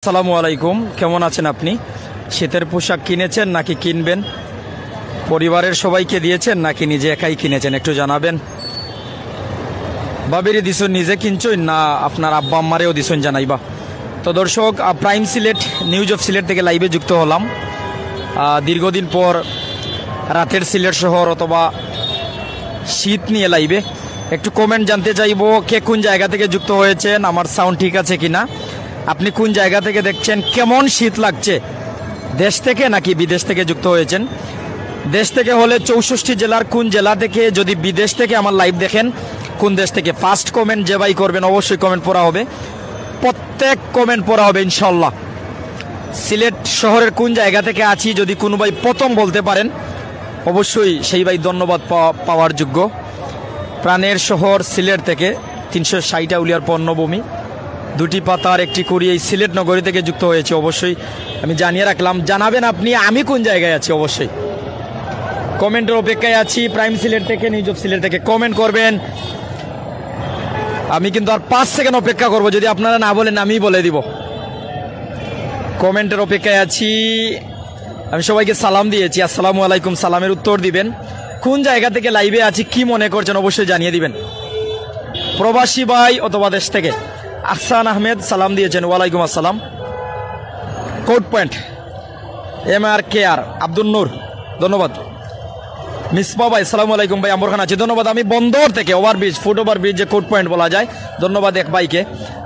আসসালামু আলাইকুম, কেমন আছেন আপনি? শীতের পোশাক কিনেছেন নাকি কিনবেন? পরিবারের সবাইকে দিয়েছেন নাকি নিজে একাই কিনেছেন? একটু জানাবেন। বাবিরে দিছুন, নিজে কিনছুন না আপনার আব্বা আম্মারেও দিছুন জানাইবা। তো দর্শক, prime Sylhet news of Sylhet থেকে লাইভে যুক্ত হলাম। দীর্ঘদিন পর রাতের সিলেট শহর অথবা শীত নিয়ে লাইভে একটু কমেন্ট জানতে চাইবো, কে কোন জায়গা থেকে যুক্ত হয়েছেন, আমার সাউন্ড ঠিক আছে কিনা, আপনি কোন জায়গা থেকে দেখছেন, কেমন শীত লাগছে, দেশ থেকে নাকি বিদেশ থেকে যুক্ত হয়েছেন? দেশ থেকে হলে 64 জেলার কোন জেলা থেকে, যদি বিদেশ থেকে আমার লাইভ দেখেন কোন দেশ থেকে। ফার্স্ট কমেন্ট যে ভাই করবেন অবশ্যই কমেন্ট পড়া হবে, প্রত্যেক কমেন্ট পড়া হবে ইনশাল্লাহ। সিলেট শহরের কোন জায়গা থেকে আছি যদি কোনো ভাই প্রথম বলতে পারেন অবশ্যই সেই ভাই ধন্যবাদ পাওয়ার যোগ্য। প্রাণের শহর সিলেট থেকে 360 আউলিয়ার পণ্যভূমি, দুটি পাতার একটি কুড়ি, এই সিলেট নগরী থেকে যুক্ত হয়েছে। অবশ্যই আমি জানিয়ে রাখলাম, জানাবেন আপনি আমি কোন জায়গায় আছি। অবশ্যই কমেন্টের অপেক্ষায় আছি। প্রাইম সিলেট থেকে, নিউজ অফ সিলেট থেকে কমেন্ট করবেন। আমি কিন্তু আর 5 সেকেন্ড অপেক্ষা করব, যদি আপনারা না বলেন আমি বলে দিব। কমেন্টের অপেক্ষায় আছি। আমি সবাইকে সালাম দিয়েছি, আসসালামু আলাইকুম, সালামের উত্তর দিবেন। কোন জায়গা থেকে লাইভে আছি, কি মনে করছেন অবশ্যই জানিয়ে দিবেন। প্রবাসী ভাই অথবা দেশ থেকে আহসান আহমেদ সালাম দিয়েছেন, ওয়ালাইকুম আসসালাম। কোড পয়েন্ট MRKR আব্দুল নূর ধন্যবাদ। মিসবা ভাই সালামু আলাইকুম ভাই, আম্বর খান আছি ধন্যবাদ। আমি বন্দর থেকে ওভারব্রিজ, ফুট ওভারব্রিজ যে কোড পয়েন্ট বলা যায়, ধন্যবাদ এক ভাইকে।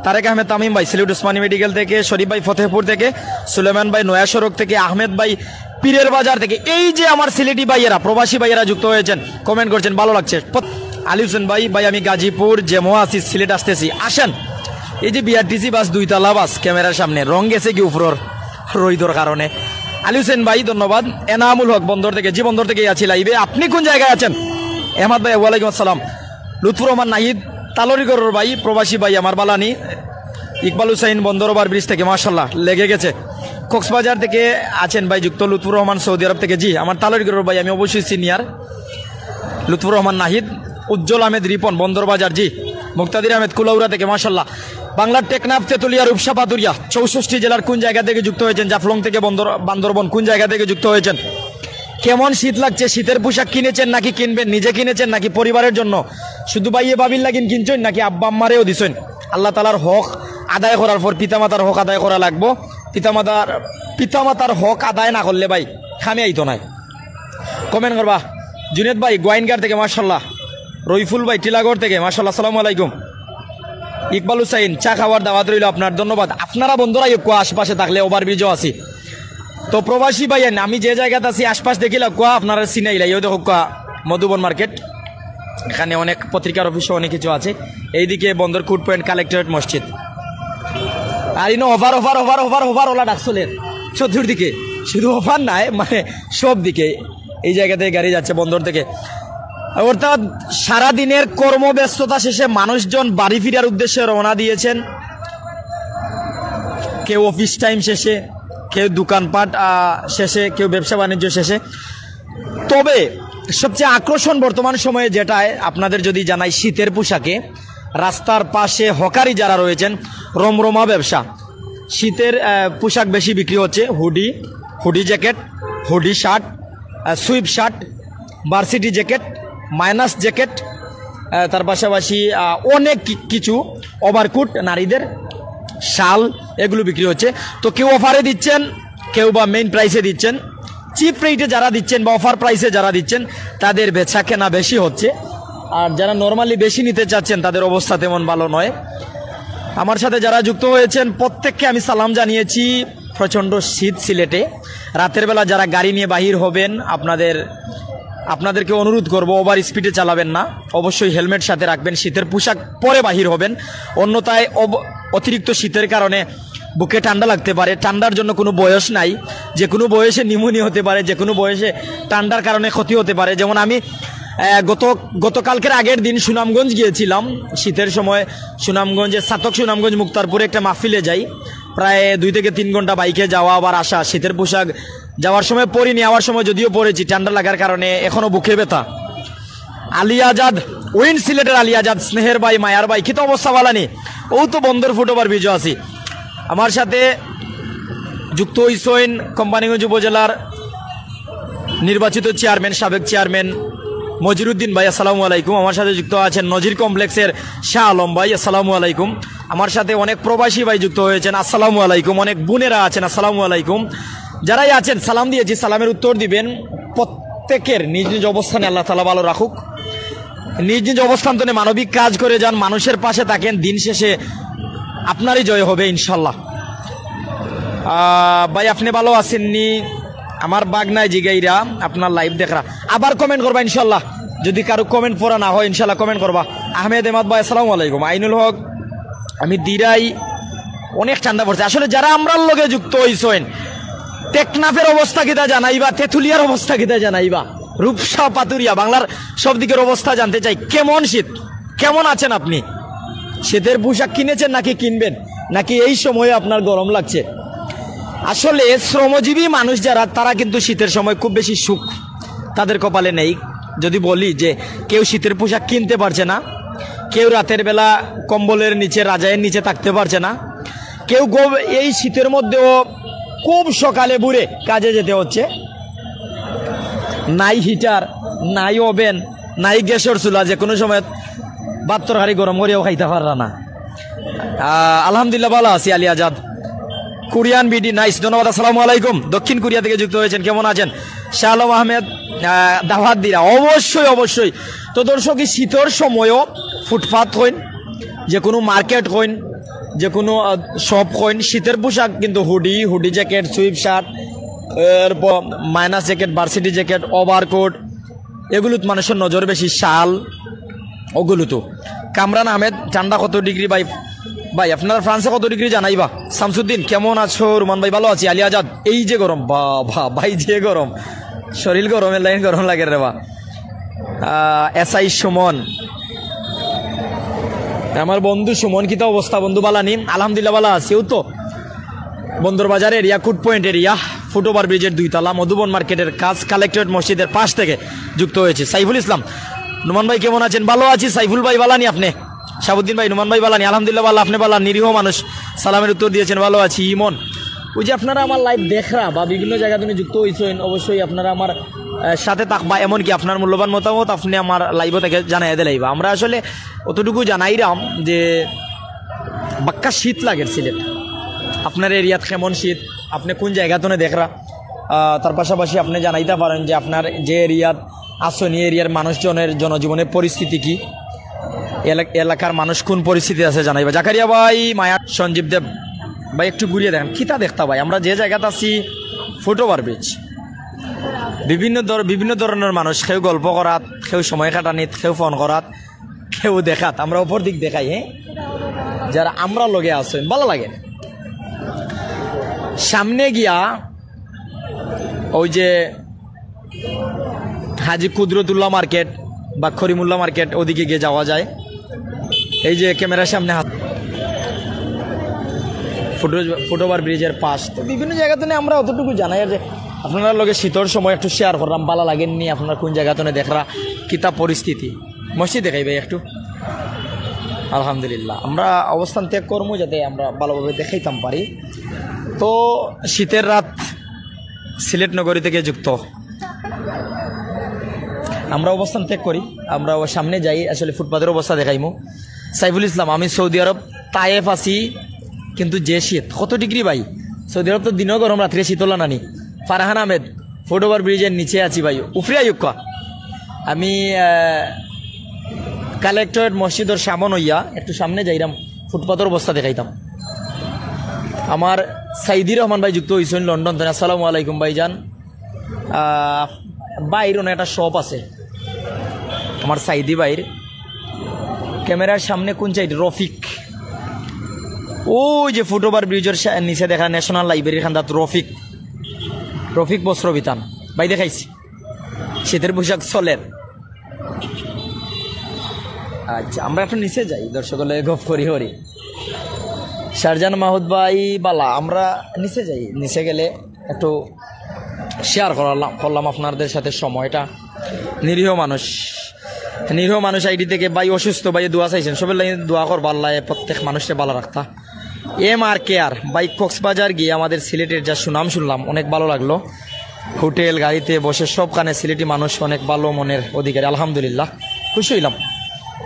তারেক আহমেদ তামিম ভাই সিলেট উসমানী মেডিকেল থেকে, শরীফ ভাই ফতেহপুর থেকে, সুলেমান ভাই নয়া সড়ক থেকে, আহমেদ ভাই পীরের বাজার থেকে। এই যে আমার সিলেটি ভাইয়েরা, প্রবাসী ভাইয়েরা যুক্ত হয়েছেন, কমেন্ট করছেন, ভালো লাগছে। আলী হোসেন ভাই আমি গাজীপুর যেমো আছি, সিলেট আসতেছি, আসেন। এই যে BRTC বাস, 2 তলা বাস, ক্যামেরার সামনে রং গেছে কি উপরের রইদর কারণে। আলী হোসেন ভাই ধন্যবাদ। এনামুল হক বন্দর থেকে, জি বন্দর থেকে আছি লাইভে। আপনি কোন জায়গায় আছেন? এহমদ ভাই ওয়ালাইকুম আসসালাম। লুৎফুর রহমান নাহিদ তালরিগড়ের ভাই, প্রবাসী ভাই আমার বালানি। ইকবাল হুসাইন বন্দর ওভার ব্রিজ থেকে, মাশাল্লাহ লেগে গেছে। কক্সবাজার থেকে আছেন ভাই যুক্ত, লুৎফুর রহমান সৌদি আরব থেকে, জি আমার তালরিগড়ের ভাই, আমি অবশ্যই সিনিয়র। লুৎফুর রহমান নাহিদ, উজ্জ্বল আহমেদ রিপন বন্দর বাজার, জি। মুক্তাদির আহমেদ কুলাউড়া থেকে, মাশাল্লাহ। বাংলার টেকনাফ, তেতুলিয়া, রূপসা, পাতুরিয়া, 64 জেলার কোন জায়গা থেকে যুক্ত হয়েছেন? জাফলং থেকে বান্দরবন কোন জায়গা থেকে যুক্ত হয়েছেন? কেমন শীত লাগছে? শীতের পোশাক কিনেছেন নাকি কিনবেন? নিজে কিনেছেন নাকি পরিবারের জন্য? শুধু ভাইয়ে বাবির লাগিন কিনছেন নাকি আব্বা আম্মারেও দিছেন? আল্লাহ তালার হক আদায় করার পর পিতামাতার হক আদায় করা লাগবো। পিতামাতার হক আদায় না করলে ভাই খামে আইতো নাই। কমেন্ট করবা। জুনেদ ভাই গোয়াইনগার থেকে, মাশাল্লাহ। রইফুল ভাই টিলাগড় থেকে, মাশাল্লাহ, আসসালামু আলাইকুম। ইকবাল হুসাইন চা খাওয়ার দাওয়াত রইল আপনার, ধন্যবাদ। আপনারা বন্ধুরা কুয়া আশপাশে থাকলে ওভারব্রিজও আছি। তো প্রবাসী ভাই আমি যে জায়গাতে আছি আশপাশ দেখিলা কুয়া, আপনারা চিনাইলাই। ওই দেখো কুয়া মধুবন মার্কেট, এখানে অনেক পত্রিকার অফিসও অনেক কিছু আছে। এইদিকে বন্দর কোড পয়েন্ট, কালেক্টরেট মসজিদ। আর ইনো ওভার ওভার ওভার ওভার ওভার ওলা ডাকছলেন চতুর্দিকে, শুধু ওভার নাই মানে সব দিকে। এই জায়গা থেকে গাড়ি যাচ্ছে বন্দর থেকে। অর্থাৎ সারাদিনের কর্মব্যস্ততা শেষে মানুষজন বাড়ি ফিরার উদ্দেশ্যে রওনা দিয়েছেন। কেউ অফিস টাইম শেষে, কেউ দোকানপাট শেষে, কেউ ব্যবসা বাণিজ্য শেষে। তবে সবচেয়ে আকর্ষণ বর্তমান সময়ে যেটায় আপনাদের যদি জানাই, শীতের পোশাকে রাস্তার পাশে হকারি যারা রয়েছেন, রমরমা ব্যবসা। শীতের পোশাক বেশি বিক্রি হচ্ছে, hoodie jacket, hoodie shirt, sweep shirt, varsity jacket, minus jacket, তার পাশাপাশি অনেক কিছু, ওভারকোট, নারীদের শাল, এগুলো বিক্রি হচ্ছে। তো কেউ অফারে দিচ্ছেন, কেউ বা মেইন প্রাইসে দিচ্ছেন। চিপ রেটে যারা দিচ্ছেন বা অফার প্রাইসে যারা দিচ্ছেন তাদের বেচা কেনা বেশি হচ্ছে। আর যারা নর্মালি বেশি নিতে চাচ্ছেন তাদের অবস্থা তেমন ভালো নয়। আমার সাথে যারা যুক্ত হয়েছেন প্রত্যেককে আমি সালাম জানিয়েছি। প্রচণ্ড শীত সিলেটে, রাতের বেলা যারা গাড়ি নিয়ে বাহির হবেন আপনাদেরকে অনুরোধ করব, ওভার স্পিডে চালাবেন না, অবশ্যই হেলমেট সাথে রাখবেন, শীতের পোশাক পরে বাহির হবেন। অন্যথায় অতিরিক্ত শীতের কারণে বুকে ঠান্ডা লাগতে পারে। ঠান্ডার জন্য কোনো বয়স নাই, যে কোনো বয়সে নিউমোনিয়া হতে পারে, যে কোনো বয়সে ঠান্ডার কারণে ক্ষতি হতে পারে। যেমন আমি গতকালকের আগের দিন সুনামগঞ্জ গিয়েছিলাম শীতের সময়। সুনামগঞ্জে সাতক সুনামগঞ্জ মুক্তারপুরে একটা মাহফিলে যাই, প্রায় 2 থেকে 3 ঘন্টা বাইকে যাওয়া আবার আসা। শীতের পোশাক যাওয়ার সময় পরিনি, আওয়ার সময় যদিও পরেছি, ঠান্ডা লাগার কারণে এখনো বুকে ব্যথা। আলী আজাদ উইন, সিলেটের আলী আজাদ, স্নেহের ভাই, মায়ার ভাই, কি তো অবস্থা বালানি? ও তো বন্দর ফুট ওভার ব্রিজও আছি। আমার সাথে যুক্ত হইছেন কোম্পানিগঞ্জ উপজেলার নির্বাচিত চেয়ারম্যান, সাবেক চেয়ারম্যান মজিরুদ্দিন ভাই, আসসালামু আলাইকুম। আমার সাথে যুক্ত আছেন নজির কমপ্লেক্সের শাহ আলম ভাই, আসসালামু আলাইকুম। আমার সাথে অনেক প্রবাসী ভাই যুক্ত হয়েছেন, আসসালামু আলাইকুম। অনেক বোনেরা আছেন, আসসালামু আলাইকুম। যারাই আছেন সালাম দিয়েছি, সালামের উত্তর দিবেন। প্রত্যেকের নিজ নিজ অবস্থানে আল্লাহ তাআলা ভালো রাখুক। নিজ নিজ অবস্থান থেকে মানবিক কাজ করে যান, মানুষের পাশে থাকেন, দিন শেষে আপনারই জয় হবে ইনশাল্লাহ। ভাই আপনি ভালো আছেননি? আমার বাগনায় জিগাইরা আপনার লাইভ দেখরা, আবার কমেন্ট করবা ইনশাল্লাহ। যদি কারো কমেন্ট পড়া না হয় ইনশাল্লাহ কমেন্ট করবা। আহমেদ এমাদ ভাই, আসসালামু আলাইকুম। আইনুল হক, আমি দিরাই, অনেক ঠান্ডা পড়ছে আসলে। যারা আমরার লগে যুক্ত হইছেন, টেকনাফের অবস্থা কিতা জানাইবা, তেঁতুলিয়ার অবস্থা কিতা জানাইবা, রূপসা পাতুরিয়া, বাংলার সব দিকের অবস্থা জানতে চাই। কেমন শীত, কেমন আছেন আপনি? শীতের পোশাক কিনেছেন নাকি কিনবেন, নাকি এই সময়ে আপনার গরম লাগছে? আসলে শ্রমজীবী মানুষ যারা, তারা কিন্তু শীতের সময় খুব বেশি সুখ তাদের কপালে নেই। যদি বলি যে কেউ শীতের পোশাক কিনতে পারছে না, কেউ রাতের বেলা কম্বলের নিচে, রাজায়ের নিচে থাকতে পারছে না, কেউ এই শীতের মধ্যেও খুব সকালে বুড়ে কাজে যেতে হচ্ছে, নাই হিটার, নাই ওভেন, নাই গ্যাসের চুলা, যে কোনো সময় ভাত তরকারি গরম করেও খাইতে পাররা না। আলহামদুলিল্লাহ ভালো আছি। Ali Azad, Korean BD, nice, ধন্যবাদ, আসসালামু আলাইকুম। দক্ষিণ কোরিয়া থেকে যুক্ত হয়েছেন, কেমন আছেন? শাহ আলম আহমেদ, দাওয়াত দিরা, অবশ্যই অবশ্যই। তো দর্শক, এই শীতের সময়ও ফুটপাথ হইন, যে কোনো মার্কেট হইন, যে কোনো শপ হইন, শীতের পোশাক কিন্তু হুডি জ্যাকেট, সুইপ শার্ট, এরপর minus jacket, varsity jacket, overcoat, এগুলোত মানুষের নজর বেশি। শাল ওগুলো তো। কামরান আহমেদ, ঠান্ডা কত ডিগ্রি ভাই? ভাই আপনার ফ্রান্সে কত ডিগ্রি জানাইবা? শামসুদ্দিন, কেমন আছো? রুমান ভাই, ভালো আছি। আলী আজাদ, এই যে গরম, বাবা ভাই, যে গরম, শরীর গরমের লাইন গরম লাগে রে বা। এসআই সুমন, আমার বন্ধু সুমন, কিতা অবস্থা বন্ধু? বালানি, আলহামদুলিল্লাহ ভালো আছি। তো বন্দর বাজার এরিয়া, কুট পয়েন্ট এরিয়া, ফুটওভার ব্রিজের 2 তলা, মধুবন মার্কেটের কাজ, কালেক্টরেট মসজিদের পাশ থেকে যুক্ত হয়েছে সাইফুল ইসলাম। নুমান ভাই কেমন আছেন? ভালো আছি। সাইফুল ভাই বালানি, আপনি? শাহাবুদ্দিন ভাই, নুমান ভাই বালানি, আলহামদুলিল্লাহ ভালো। আপনি বালা, নিরীহ মানুষ, সালামের উত্তর দিয়েছেন, ভালো আছি। ইমন, ওই যে আপনারা আমার লাইভ দেখরা বা বিভিন্ন জায়গা তুমি যুক্ত হয়েছেন, অবশ্যই আপনারা আমার সাথে থাকবা। এমনকি আপনার মূল্যবান মতামত আপনি আমার লাইভ থেকে জানাই দিলাইবা। আমরা আসলে অতটুকু জানাইরাম যে বাক্কা শীত লাগে সিলেট। আপনার এরিয়াত কেমন শীত, আপনি কোন জায়গা তো দেখরা, তার পাশাপাশি আপনি জানাইতে পারেন যে আপনার যে এরিয়াত আসনি, এরিয়ার মানুষজনের জনজীবনের পরিস্থিতি কি, এলাকার মানুষ কোন পরিস্থিতি আছে জানাইবা। জাকারিয়া ভাই, মায়া, সঞ্জীব দেব ভাই, একটু ঘুরিয়ে দেখেন কিতা দেখতা ভাই। আমরা যে জায়গাতে আছি ফুটওভার ব্রিজ, বিভিন্ন ধরনের মানুষ, কেউ গল্প করাত, কেউ সময় কাটানিত, কেউ ফোন করাত, কেউ দেখাত। আমরা অপর দিক দেখাই, হ্যাঁ, যারা আমরা লগে আছেন ভালো লাগে। সামনে গিয়া ওই যে হাজি কুদরতুল্লাহ মার্কেট বা করিমুল্লাহ মার্কেট, ওদিকে গিয়ে যাওয়া যায়। এই যে ক্যামেরার সামনে হাত, ফুটওভার ব্রিজের পাশ। তো বিভিন্ন জায়গাতে আমরা অতটুকু জানাই যে আপনারা লগে শীতের সময় একটু শেয়ার করলাম, ভালো লাগেননি আপনার কোন জায়গাতে দেখরা, কিতা পরিস্থিতি। মসজিদ দেখাই ভাই একটু। আলহামদুলিল্লাহ, আমরা অবস্থান ত্যাগ করবো যাতে আমরা ভালোভাবে দেখাইতাম পারি। তো শীতের রাত, সিলেট নগরী থেকে যুক্ত আমরা অবস্থান ত্যাগ করি, আমরা সামনে যাই, আসলে ফুটপাথের অবস্থা দেখাইমু। সাইফুল ইসলাম, আমি সৌদি আরব তায়েফ আছি, কিন্তু যে শীত, কত ডিগ্রি ভাই? সৌদি আরব তো দিনও গরম, রাত্রে শীতলা নানি। ফারহান আহমেদ, ফুটওভার ব্রিজের নিচে আছি ভাই, উফরে আয়ুক্কা। আমি কালেক্টরেট মসজিদের সামন হইয়া একটু সামনে যাইরাম, ফুটপাথের অবস্থা দেখাইতাম। আমার সাইদি রহমান ভাই যুক্ত হয়েছেন লন্ডন থেকে, আসসালামু আলাইকুম ভাইজান। বাইর একটা শপ আছে আমার সাইদি ভাইর, ক্যামেরার সামনে কোন সাইড? রফিক, ওই যে ফুটওভার ব্রিজের নিচে দেখা ন্যাশনাল লাইব্রেরির খান্দাত রফিক বস্ত্র বিতান ভাই দেখাইছি, শীতের পোশাক চলের। আচ্ছা, আমরা একটু নিচে যাই, দর্শক গপ করি হরি। শারজান মাহুদ ভাই বালা, আমরা নিচে যাই, নিচে গেলে একটু শেয়ার করলাম আপনাদের সাথে সময়টা। নিরীহ মানুষ আইডি থেকে ভাই অসুস্থ, ভাই দোয়া চাইছেন, সবের লাইন দোয়া করবার লাগে, প্রত্যেক মানুষকে ভালো রাখতা। MRKR বাইক কক্সবাজার গিয়ে আমাদের সিলেটের যা সুনাম শুনলাম, অনেক ভালো লাগলো। হোটেল গাড়িতে বসে সবখানে সিলেটি মানুষ অনেক ভালো মনের অধিকারী, আলহামদুলিল্লাহ খুশি হইলাম।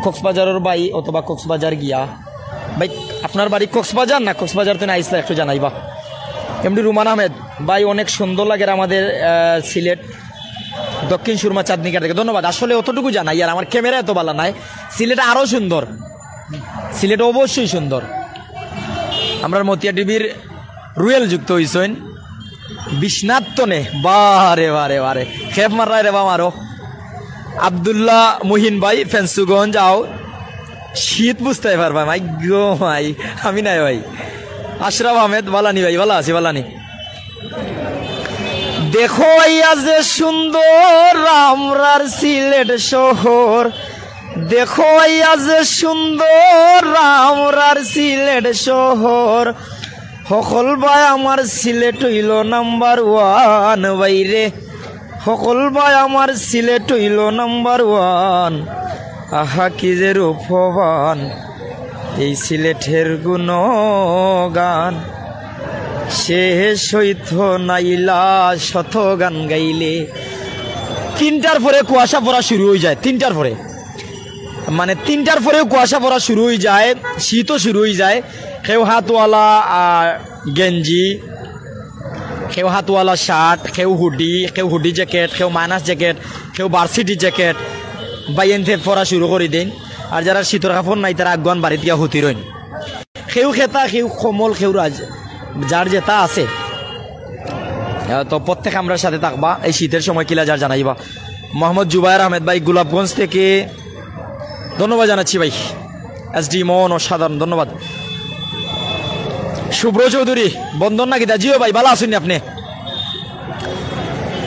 কক্সবাজারের বাই অথবা কক্সবাজার গিয়া ভাই, আপনার বাড়ি কক্সবাজার না কক্সবাজার তো না আইসলা একটু জানাইবা। এমডি রুমান আহমেদ ভাই, অনেক সুন্দর লাগে আমাদের সিলেট দক্ষিণ সুরমা চাঁদনিকার থেকে, ধন্যবাদ। আসলে অতটুকু জানাই, আর আমার ক্যামেরা এত ভালো নাই। সিলেট আরও সুন্দর, সিলেট অবশ্যই সুন্দর। আমরা মতিয়া টিভির রুয়েল যুক্ত হইছেন বিশ্বনাথ তনে, বারে বারে বারে খেপ মারাই রে বামারো। আবদুল্লাহ মুহিন ভাই ফেন্সুগঞ্জ আও, শীত বুঝতে পারবা মাই গো মাই, আমি নাই ভাই। আশরাফ আহমেদ বালানি ভাই, ভালো আছি বালানি। দেখো আইয়া যে সুন্দর আমরার সিলেট শহর, দেখো আইয়া যে সুন্দর আমরার সিলেট শহর, সকল ভাই আমার সিলেট হইল নাম্বার 1 বাইরে, সকল ভাই আমার সিলেট হইল নাম্বার 1। আহা কি যে রূপবান এই সিলেটের গুণগান, শেষ হইত নাইলা শত গান গাইলে। 3টার পরে কুয়াশা পড়া শুরু হয়ে যায়, 3টার পরে, মানে 3টার পরেও কুয়াশা পড়া শুরু হয়ে যায়, শীতও শুরু হয়ে যায়। কেউ হাতওয়ালা গেঞ্জি, কেউ হাতওয়ালা শার্ট, কেউ হুডি জ্যাকেট, কেউ মাইনাস জ্যাকেট, কেউ ভার্সিটি জ্যাকেট বাইনতে পরা শুরু করে দিন। আর যারা শীতর কাপড় নাই তারা আগুয়ান বাড়িতে গিয়া হুতি রইন। কেউ খেতা, কেউ কমল, কেউ রাজ, যার যেটা আছে। তো প্রত্যেক আমরা সাথে থাকবা এই শীতের সময়, কিলা যার জানাইবা। মোহাম্মদ জুবায়ের আহমেদ ভাই গোলাপগঞ্জ থেকে ধন্যবাদ জানাচ্ছি ভাই। SD মন অসাধারণ, ধন্যবাদ। শুভ্র চৌধুরী বন্ধন নাকি দা, জিও ভাই ভালো আছেন আপনি?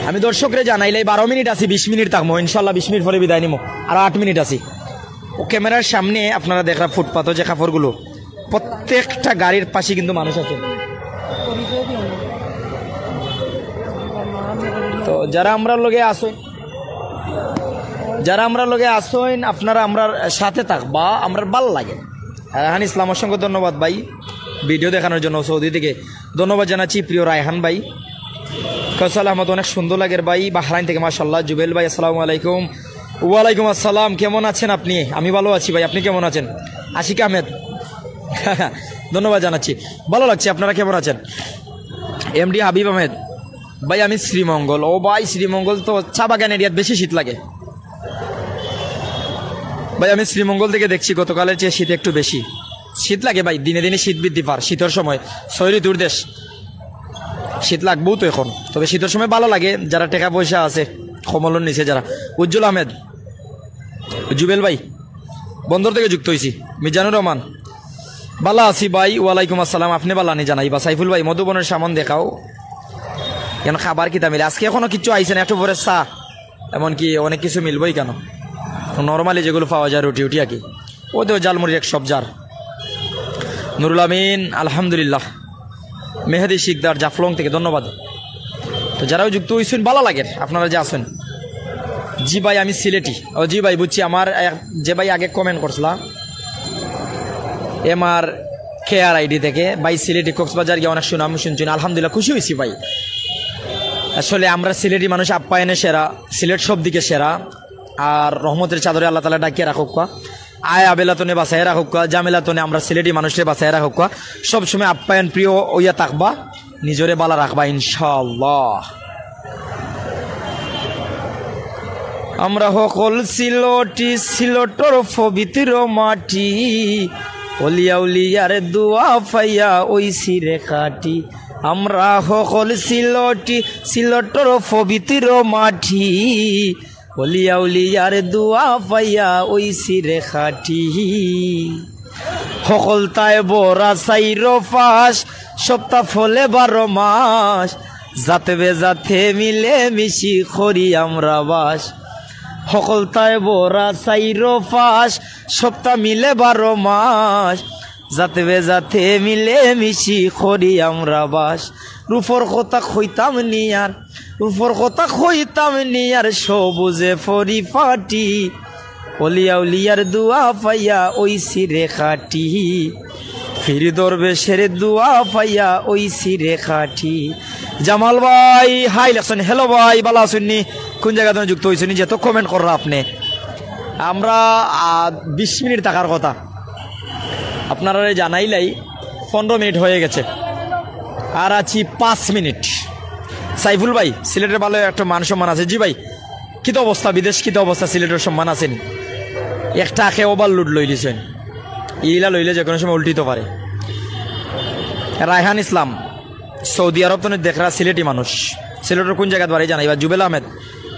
আমি দর্শকরে জানাইলাই 12 মিনিট আছি, 20 মিনিট থাকবো ইনশাল্লাহ, 20 মিনিট পরে বিদায় নিবো, আর 8 মিনিট আছি। ও ক্যামেরার সামনে আপনারা দেখরা ফুটপাথ যে কাপড়গুলো, প্রত্যেকটা গাড়ির পাশে কিন্তু মানুষ আছে। তো যারা আমরা লগে আসেন, আপনারা আমরা সাথে থাকবা, আমরা ভাল লাগে। রায়হান ইসলাম অসংখ্য ধন্যবাদ ভাই ভিডিও দেখানোর জন্য, সৌদি থেকে ধন্যবাদ জানাচ্ছি। প্রিয় রায়হান ভাই, কৌশল আহমদ অনেক সুন্দর লাগের ভাই বাহরাইন থেকে, মাশাআল্লাহ। জুবেল ভাই আসসালামু আলাইকুম। ওয়ালাইকুম আসসালাম, কেমন আছেন আপনি? আমি ভালো আছি ভাই, আপনি কেমন আছেন? আশিক আহমেদ ধন্যবাদ জানাচ্ছি, ভালো লাগছে। আপনারা কেমন আছেন? MD হাবিব আহমেদ ভাই, আমি শ্রীমঙ্গল। ও ভাই শ্রীমঙ্গল তো চা বাগান এরিয়াত বেশি শীত লাগে ভাই। আমি শ্রীমঙ্গল থেকে দেখছি গতকালের চেয়ে শীত একটু বেশি শীত লাগে ভাই, দিনে দিনে শীত বৃদ্ধি পার। শীতের সময় 6 ঋতুর দেশ, শীত লাগবেও তো এখন, তবে শীতের সময় ভালো লাগে যারা টাকা পয়সা আছে, কমলের নিচে যারা। উজ্জ্বল আহমেদ, জুবেল ভাই বন্দর থেকে যুক্ত হয়েছি। মিজানুর রহমান ভালো আছি ভাই, ওয়ালাইকুম আসসালাম। আপনি ভালো আনি জানাই বা। সাইফুল ভাই মধুবনের সামান দেখাও, কেন খাবার কিতা মিলে? আজকে এখনো কিছু আইসে না, একটু পরে চা, এমনকি অনেক কিছু মিলবই কেন, নর্মালি যেগুলো পাওয়া যায় রুটি উটি আর কি, ওদের জালমুড়ি এক সব জার। নুরুল আমিন আলহামদুলিল্লাহ। মেহেদি শিকদার জাফলং থেকে ধন্যবাদ। তো যারাও যুক্ত হয়েছেন ভালো লাগে আপনারা যে আসেন। জি ভাই আমি সিলেটি। ও জি ভাই বুঝছি, আমার যে ভাই আগে কমেন্ট করছিলাম MRKR ID থেকে, ভাই সিলেটি কক্সবাজার গিয়ে অনেক সুনাম শুনছেন, আলহামদুলিল্লাহ খুশি হয়েছি ভাই। আসলে আমরা সিলেটি মানুষ আপ্যায়নে সেরা, সিলেট সব দিকে সেরা। আর রহমতের চাদরে আল্লাহ তাআলা ডাকিয়ে রাখুক, আয় আবেলাতনে বাসায় রাখুক, জামেলাতনে আমরা সিলেটি মানুষের বাসায় রাখুক। সবসময় আপ্যায়ন প্রিয় ওইয়া থাকবা, নিজরে বালা রাখবা ইনশাআল্লাহ। আমরা সকল সিলটি, সিলটর পবিত্র মাটি, অলিয়া উলিয়ার দোয়া পাইয়া ওই সিরে খাটি। আমরা সকল সিলটি, সিলটর পবিত্র মাটি, অলিয়া উলিয়ার দোয়া পাইয়া ওই সিরে খাটি। সকল তাই বরা চাইর পাশ, সপ্তাহ ফলে 12 মাস, যাতে বেজাতে মিলে মিশি করি আমরা বাস। সকল তাই বরা চাইর পাশ, সপ্তাহ মিলে 12 মাস, যাতে বেজাতে মিলে মিশি করি আমরা বাস। রূপর কথা কইতাম নিয়ার, রূপর কথা কইতাম নিয়ার, সবুজে পরিপাটি, অলিয়া উলিয়ার দোয়া পাইয়া ওই সিরে খাটি। ফির দরবেশের দুয়া পাইয়া ওই সিরে খাটি। জামাল ভাই হাই লেখছেন, হ্যালো ভাই ভালো আছেননি, কোন জায়গা থেকে যুক্ত হয়েছেন, যে তো কমেন্ট কররা আপনি। আমরা 20 মিনিট থাকার কথা, আপনারা জানাইলাই 15 মিনিট হয়ে গেছে, আর আছি 5 মিনিট। সাইফুল ভাই সিলেটের ভালো একটা মান সম্মান আছে। জি ভাই, কী তো অবস্থা বিদেশ, কী তো অবস্থা, সিলেটের সম্মান আছেন? একটা আখে ওভারলোড লই দিছেন, ইলা লইলে যে কোনো সময় উল্টিতে পারে। রায়হান ইসলাম সৌদি আরব তো দেখরা সিলেটি মানুষ, সিলেটের কোন জায়গায় বাড়ি জানাইবা। জুবেল আহমেদ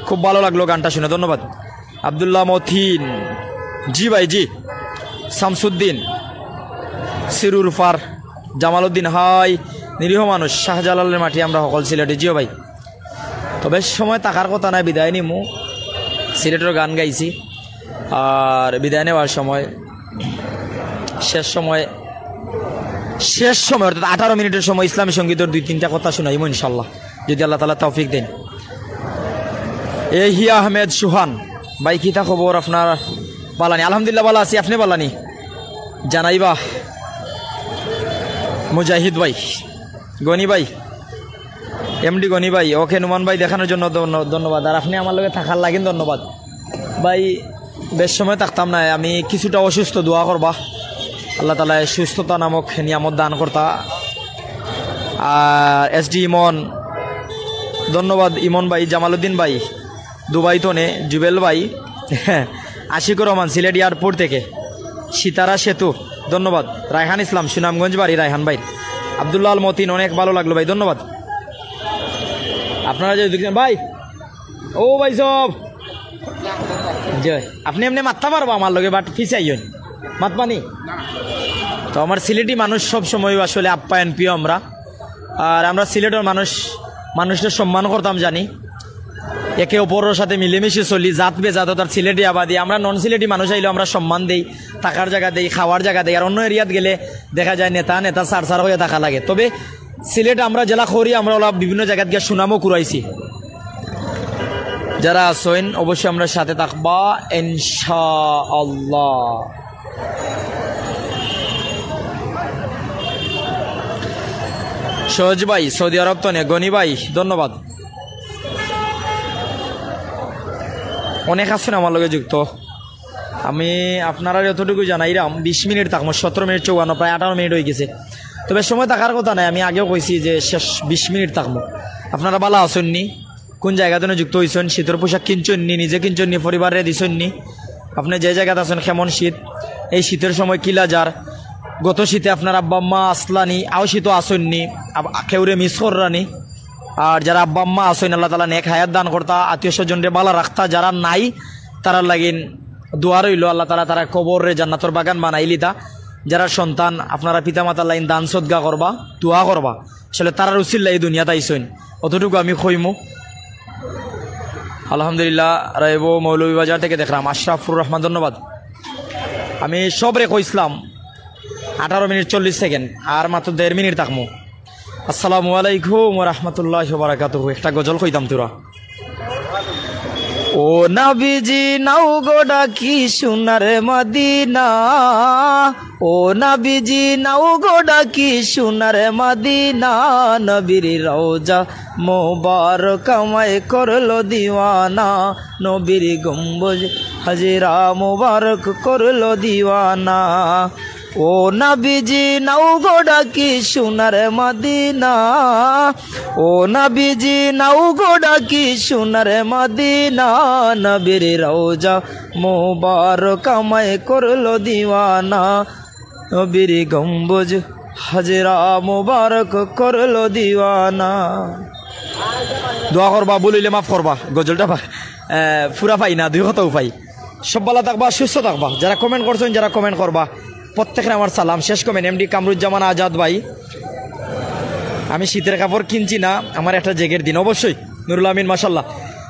খুব ভালো লাগলো গানটা শুনে, ধন্যবাদ। আবদুল্লাহ মথিন জি ভাই জি। শামসুদ্দিন সিরুর ফার জামাল উদ্দিন হাই, নিরীহ মানুষ শাহজালালের মাটি আমরা সকল সিলেটে। জিও ভাই, তবে সময় থাকার কথা নাই, বিদায় নিমু। সিলেটের গান গাইছি, আর বিদায় নেওয়ার সময় শেষ সময় অর্থাৎ 18 মিনিটের সময় ইসলামী সঙ্গীতের 2-3টা কথা শোনাইমু ইনশাল্লাহ, যদি আল্লাহ তাআলা তৌফিক দেন। হিয়া আহমেদ সুহান ভাই, কিতা খবর আপনার? বালানি আলহামদুলিল্লাহ ভালো আছি, আপনি বালানি জানাইবা। মুজাহিদ ভাই, গনি ভাই, এমডি গনি ভাই, ওকে নুমান ভাই দেখানোর জন্য ধন্যবাদ, আর আপনি আমার লগে থাকার লাগেন ধন্যবাদ ভাই। বেশ সময় থাকতাম না, আমি কিছুটা অসুস্থ, দোয়া করবা আল্লাহ তাআলা সুস্থতা নামক নিয়ামত দান করতা। আর এসডি ইমন ধন্যবাদ, ইমন ভাই, জামালউদ্দিন ভাই দুবাই তনে, জুবেল ভাই, আশিকুর রহমান সিলেট এয়ারপোর্ট থেকে, সিতারা সেতু ধন্যবাদ। রায়হান ইসলাম সুনামগঞ্জ বাড়ি, রায়হান ভাই। আবদুল্লাহ আল মতিন অনেক ভালো লাগলো ভাই, ধন্যবাদ। আপনারা যে দেখছেন ভাই, ও ভাই সব জয়, আপনি এমনি মাত্তা পারবো আমার লগে, বাট ফিসাইন মাত পানি তো। আমার সিলেটি মানুষ সব সময় আসলে আপ্যায়ন প্রিয় আমরা, আর আমরা সিলেটের মানুষের সম্মান করতাম জানি, একে অপরের সাথে মিলেমিশে চলি, জাত বেজাততার সিলেটি আবাদি। আমরা নন সিলেটি মানুষ আইলেও আমরা সম্মান দেই, থাকার জায়গা দেই, খাওয়ার জায়গা দেই। আর অন্য এরিয়াত গেলে দেখা যায় নেতা সার হয়ে থাকা লাগে। তবে সিলেট আমরা জেলা খরি, আমরা ওলা বিভিন্ন জায়গাত গিয়ে সুনামও কুড়াইছি। যারা আসেন অবশ্যই আমরা সাথে থাকবা ইনশাআল্লাহ। সহজ ভাই সৌদি আরব তো নেই, গনি ভাই ধন্যবাদ। অনেক আছেন আমার লগে যুক্ত, আমি আপনারা যতটুকু জানাইলাম 20 মিনিট থাকবো, 17 মিনিট 54 প্রায় 18 মিনিট হয়ে গেছে। তবে সময় থাকার কথা নাই, আমি আগেও কইছি যে শেষ 20 মিনিট থাকবো। আপনারা ভালো আসেননি, কোন জায়গাতে যুক্ত হয়েছেন, শীতের পোশাক কিনছেননি, নিজে কিনছেননি, পরিবারে দিছেননি, আপনি যে জায়গাতে আছেন কেমন শীত, এই শীতের সময় কিলা যার গত শীতে আপনার আব্বা আম্মা আসলানি, আও শীতও আসেননি, কেউরে মিস কররানি। আর যারা আব্বা আম্মা আসেন আল্লাহ তাআলা নেক হায়াত দান করতা, আত্মীয় স্বজনরে বালা রাখতা, যারা নাই তারা লাগিন দোয়া রইল আল্লাহ তাআলা তারা কবরে জান্নাতের বাগান বানাইলিতা। যারা সন্তান আপনারা পিতামাতার লাইন দান সদগা করবা, দোয়া করবা, আসলে তারার উসিল্লা এই দুনিয়াতে আইসেন, অতটুকু আমি কইমু। আলহামদুলিল্লাহ। রাইব মৌলভীবাজার থেকে দেখলাম আশরাফুর রহমান ধন্যবাদ। আমি সবরে কইসলাম 18 মিনিট 40 সেকেন্ড, আর মাত্র 1.5 মিনিট থাকবো। আসসালামু আলাইকুম ওয়া রাহমাতুল্লাহি ওয়া বারাকাতুহু। একটা গজল কইতাম তোরা। ও নবীজি নাও গো ডাকি সোনার মদিনা, ও নবীজি নাও গো ডাকি সোনার মদিনা, নবীর রওজা মোবারক আমায় করলো দিওয়ানা, নবীর গম্বুজ হাজরা মোবারক করলো দিওয়ানা। ও নবীজি নাও গো ডাকি সোনার মদিনা, ও নবীজি নাও গো ডাকি সোনার মদিনা, নবীর রওজা মোবারক আমায় করলো দিওয়ানা, নবীর গম্বুজ হাজরা মোবারক করলো দিওয়ানা। দোয়া করবা, বলিলে মাফ করবা, গজলটা ফুরা পাই না, 2 কথাও পাই। সব ভালো থাকবা, সুস্থ থাকবা। যারা কমেন্ট করছেন, যারা কমেন্ট করবা প্রত্যেকের আমার সালাম। শেষ কমেন্ট এমডি কামরুজ্জামান আজাদ ভাই, আমি শীতের কাপড় কিনছি না, আমার একটা জ্যাকেট দিন অবশ্যই। নুরুল আমিন মাশাল্লাহ।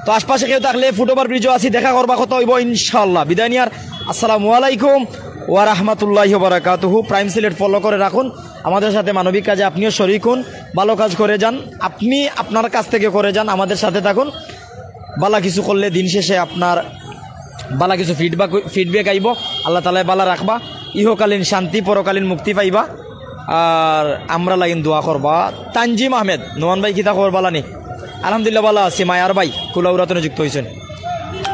তো আশপাশে কেউ থাকলে ফুটওভার ব্রিজও আছি, দেখা করবা, কত হইব ইনশাআল্লাহ। বিদায় নিয়ার আসসালামু আলাইকুম ওয়া রাহমাতুল্লাহি ওয়া বারাকাতুহু। প্রাইম সিলেট ফলো করে রাখুন, আমাদের সাথে মানবিক কাজে আপনিও শরীক হন, ভালো কাজ করে যান, আপনি আপনার কাছ থেকে করে যান, আমাদের সাথে থাকুন। বালা কিছু করলে দিন শেষে আপনার বালা কিছু ফিডব্যাক আইব, আল্লাহ তাআলা বালা রাখবা, ইহকালীন শান্তি পরকালীন মুক্তি পাইবা। আর আমরা লাগিন দোয়া করবা। তানজিম আহমেদ নোমান ভাই কিতা খবর বালানি? আলহামদুলিল্লাহ ভালো আছি। মায়ার ভাই কুলাউরাতনে যুক্ত হয়েছেন।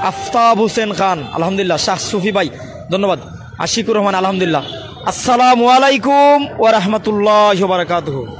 আফতাব হোসেন খান আলহামদুলিল্লাহ। শাহ সুফি ভাই ধন্যবাদ। আশিকুর রহমান আলহামদুলিল্লাহ। আসসালামু আলাইকুম ওয়া রাহমাতুল্লাহি ওয়া বারাকাতুহু।